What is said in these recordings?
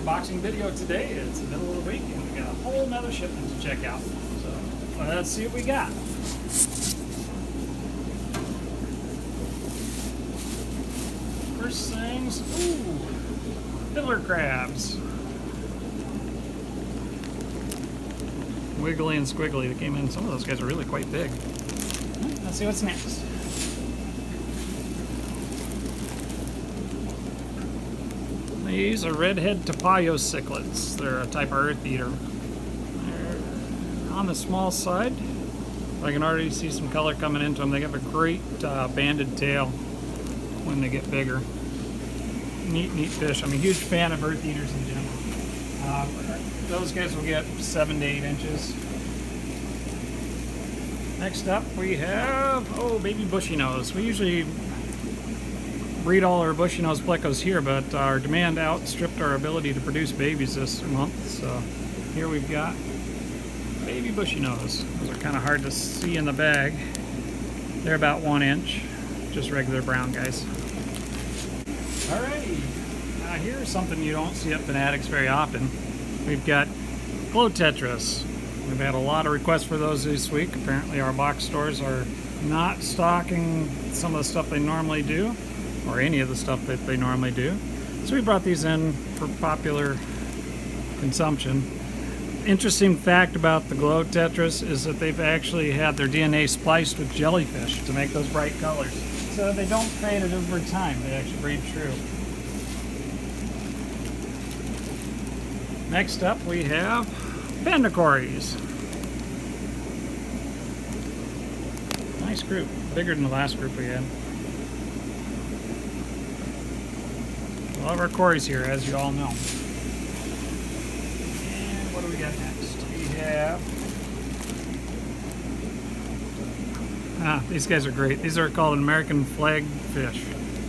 unboxing video today. It's the middle of the week and we got a whole nother shipment to check out. So let's see what we got. First things, fiddler crabs. Wiggly and squiggly that came in. Some of those guys are really quite big. Let's see what's next. These are redhead Topayo cichlids. They're a type of earth eater. They're on the small side. I can already see some color coming into them. They have a great banded tail when they get bigger. Neat fish. I'm a huge fan of earth eaters in general. Those guys will get 7 to 8 inches. Next up we have, baby bushy nose. We usually breed all our bushy nose plecos here, but our demand outstripped our ability to produce babies this month. So here we've got baby bushy nose. Those are kind of hard to see in the bag. They're about 1 inch, just regular brown guys. Alrighty, now here's something you don't see at Finatics very often. We've got glow tetras. We've had a lot of requests for those this week. Apparently our box stores are not stocking some of the stuff they normally do, or any of the stuff that they normally do. So we brought these in for popular consumption. Interesting fact about the glow tetras is that they've actually had their DNA spliced with jellyfish to make those bright colors. So they don't fade over time, they actually breed true. Next up we have bandicories. Nice group, bigger than the last group we had. Love our cories here, as you all know. And what do we got next? We have... these guys are great. These are called American flag fish.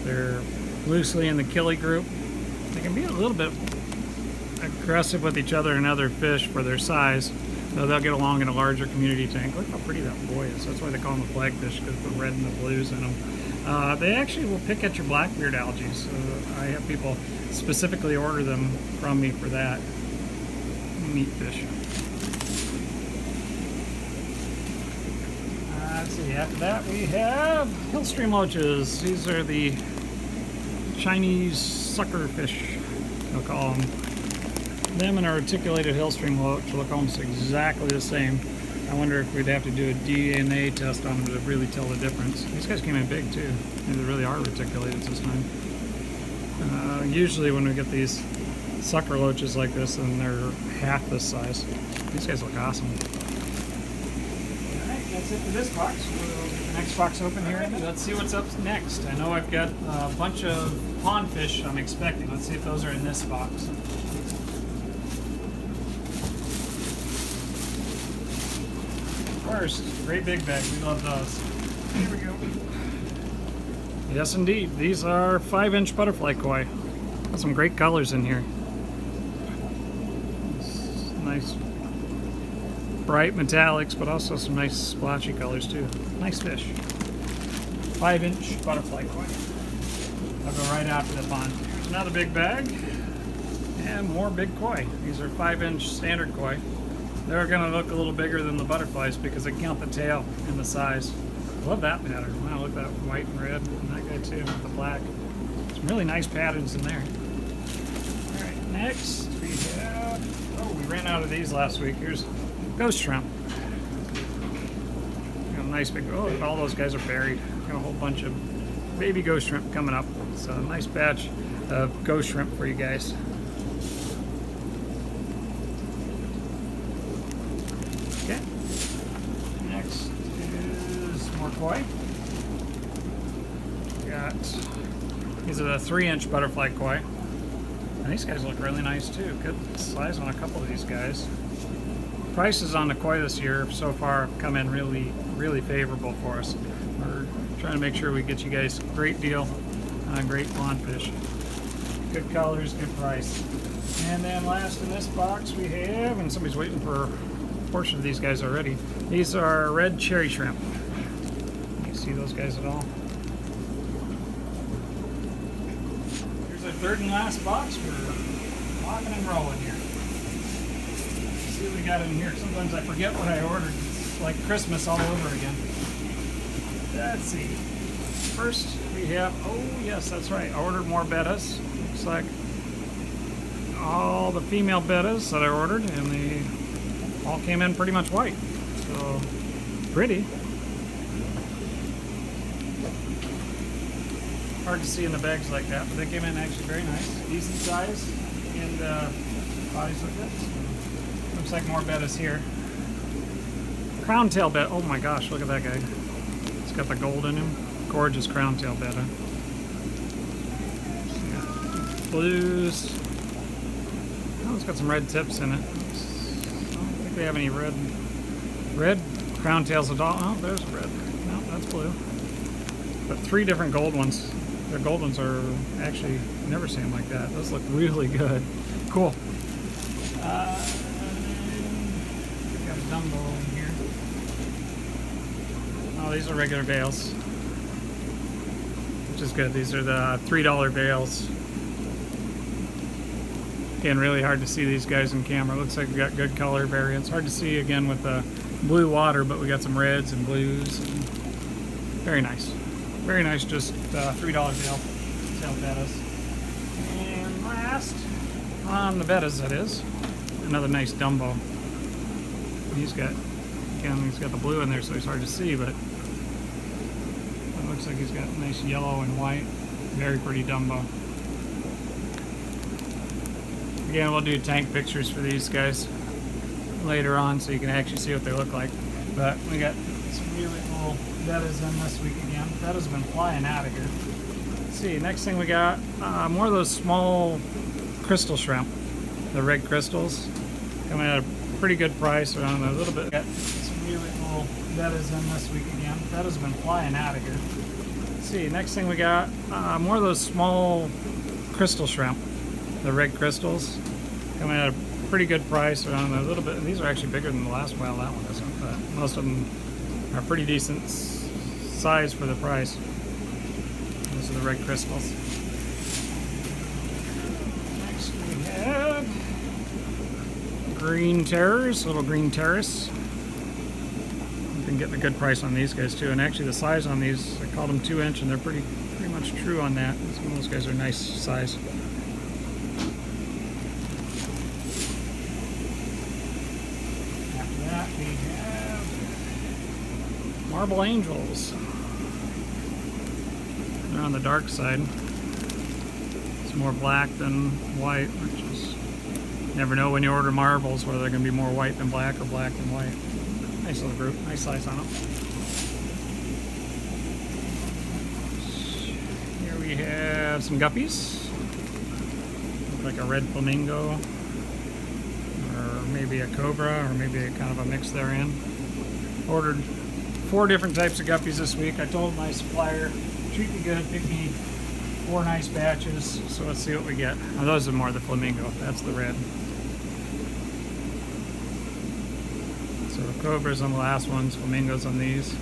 They're loosely in the killie group. They can be a little bit aggressive with each other and other fish for their size, though they'll get along in a larger community tank. Look how pretty that boy is. That's why they call them the flagfish, because the red and the blues in them. They actually will pick at your blackbeard algae, so I have people specifically order them from me for that. Neat fish. Let's see, after that we have hillstream loaches. These are the Chinese sucker fish, they'll call them. Them and our articulated hillstream loach look almost exactly the same. I wonder if we'd have to do a DNA test on them to really tell the difference. These guys came in big too. Maybe they really are reticulated this time. Usually when we get these sucker loaches like this, then they're half this size. These guys look awesome. Alright, that's it for this box. We'll get the next box open here. Let's see what's up next. I know I've got a bunch of pond fish I'm expecting. Let's see if those are in this box. First, great big bag. We love those. Here we go. Yes, indeed. These are 5-inch butterfly koi. Got some great colors in here. Nice bright metallics, but also some nice splotchy colors too. Nice fish. 5-inch butterfly koi. I'll go right out to the pond. Here's another big bag. And more big koi. These are 5-inch standard koi. They're going to look a little bigger than the butterflies because they count the tail and the size. I love that pattern. Wow, look at that white and red. And that guy too, with the black. Some really nice patterns in there. Alright, next we have... we ran out of these last week. Here's ghost shrimp. Got a nice big... all those guys are buried. Got a whole bunch of baby ghost shrimp coming up. So a nice batch of ghost shrimp for you guys. Okay. Next is more koi. These are the 3-inch butterfly koi. And these guys look really nice too. Good size on a couple of these guys. Prices on the koi this year so far have come in really favorable for us. We're trying to make sure we get you guys a great deal on great pond fish. Good colors, good price. And then last in this box we have, and somebody's waiting for portion of these guys already. These are red cherry shrimp. Can you see those guys at all? Here's our third and last box. We're Rocking and rolling here. Let's see what we got in here. Sometimes I forget what I ordered. It's like Christmas all over again. Let's see. First we have, oh yes, that's right. I ordered more Bettas. Looks like all the female Bettas that I ordered, and they all came in pretty much white. So pretty. Hard to see in the bags like that, but they came in actually very nice. Decent size, and bodies look good. So, looks like more Bettas here. Crown tail Betta. Oh my gosh, look at that guy. It's got the gold in him. Gorgeous crown tail Betta. Blues. Oh, it's got some red tips in it. I don't think they have any red crown tails at all. Oh, there's red. No, that's blue. But 3 different gold ones. The gold ones are actually, never seen them like that. Those look really good. Cool. We've got a Dumbo in here. Oh, these are regular bales, which is good. These are the $3 bales. Again, really hard to see these guys in camera. Looks like we got good color variants. Hard to see again with the blue water, but we got some reds and blues. And very nice. Very nice, just $3 bill. Tail Bettas. And last, on the Bettas that is, another nice Dumbo. He's got, again, he's got the blue in there, so it's hard to see, but it looks like he's got nice yellow and white. Very pretty Dumbo. Again, we'll do tank pictures for these guys later on so you can actually see what they look like. But we got some really cool Bettas in this week again. Bettas been flying out of here. Let's see, next thing we got more of those small crystal shrimp, the red crystals, coming at a pretty good price, around a little bit. Got some really cool Bettas in this week again. Bettas been flying out of here. Let's see, next thing we got more of those small crystal shrimp, the red crystals, coming at a pretty good price, around a little bit. These are actually bigger than the last one. That one isn't, but most of them are pretty decent size for the price. Those are the red crystals. Next we have green terrors, little green terrace. You can get a good price on these guys too, and actually the size on these, I called them 2-inch, and they're pretty much true on that. Some of those guys are nice size. After that we have marble angels. They're on the dark side. It's more black than white, which is, you never know when you order marbles whether they're going to be more white than black or black than white. Nice little group, nice size on them. Here we have some guppies. Look like a red flamingo, or maybe a cobra, or maybe a kind of a mix therein. Ordered 4 different types of guppies this week. I told my supplier, treat me good, pick me 4 nice batches, so let's see what we get. Now those are more the flamingo, that's the red. So the cobras on the last ones, flamingos on these.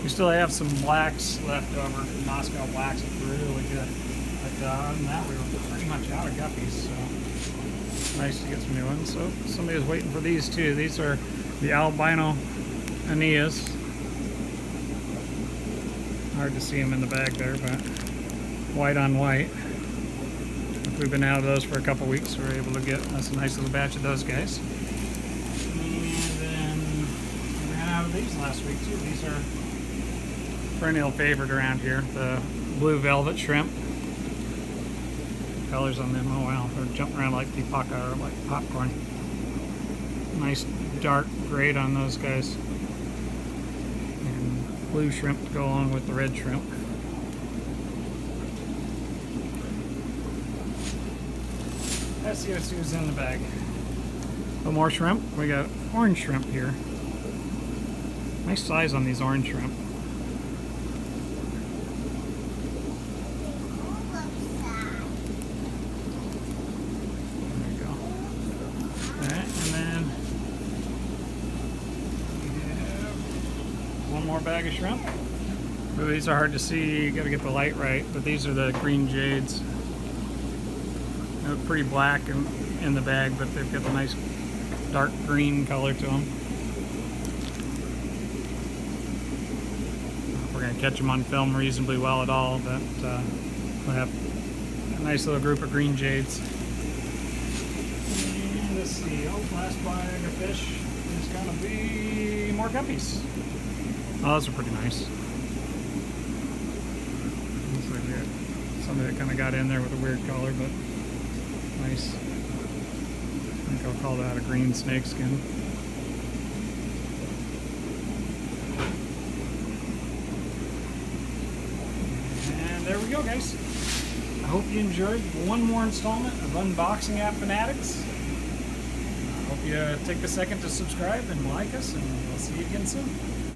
We still have some blacks left over, Moscow blacks, it's really good. But other than that, we were pretty much out of guppies, so nice to get some new ones. So somebody was waiting for these too. These are the albino Aeneas. Hard to see them in the bag there, but white on white. We've been out of those for a couple weeks, so we were able to get us a nice little batch of those guys. And then we ran out of these last week too. These are perennial favorite around here, the blue velvet shrimp. Colors on them, oh wow, they're jumping around like pipaka or like popcorn. Nice dark grade on those guys. And blue shrimp to go along with the red shrimp. Let's see what's in the bag. A little more shrimp. We got orange shrimp here. Nice size on these orange shrimp. There you go. Alright, and then we have one more bag of shrimp. Ooh, these are hard to see, you gotta get the light right, but these are the green jades. They look pretty black in the bag, but they've got a nice dark green color to them. We're going to catch them on film reasonably well at all, but we'll have a nice little group of green jades. And let's see, last bag of fish is going to be more guppies. Oh, those are pretty nice. Looks like we got somebody that kind of got in there with a weird color, but nice. I think I'll call that a green snakeskin. And there we go, guys. I hope you enjoyed one more installment of Unboxing at Finatics. I hope you take a second to subscribe and like us, and we'll see you again soon.